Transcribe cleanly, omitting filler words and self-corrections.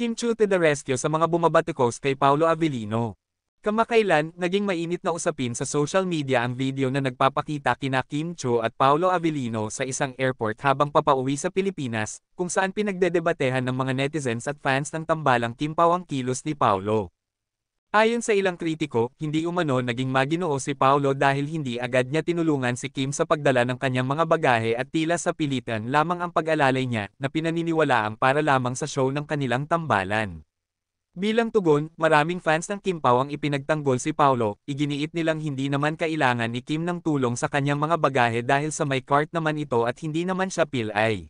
Kim Chiu to the rescue sa mga bumabatikos kay Paolo Avellino. Kamakailan, naging mainit na usapin sa social media ang video na nagpapakita kina Kim Chiu at Paolo Avellino sa isang airport habang papauwi sa Pilipinas, kung saan pinagdedebatehan ng mga netizens at fans ng tambalang Kim Pao ang kilos ni Paolo. Ayon sa ilang kritiko, hindi umano naging maginoo si Paolo dahil hindi agad niya tinulungan si Kim sa pagdala ng kanyang mga bagahe at tila sa pilitan lamang ang pag-alalay niya na pinaniniwalaang para lamang sa show ng kanilang tambalan. Bilang tugon, maraming fans ng Kim Pao ang ipinagtanggol si Paolo, iginiit nilang hindi naman kailangan ni Kim ng tulong sa kanyang mga bagahe dahil sa may cart naman ito at hindi naman siya pilay.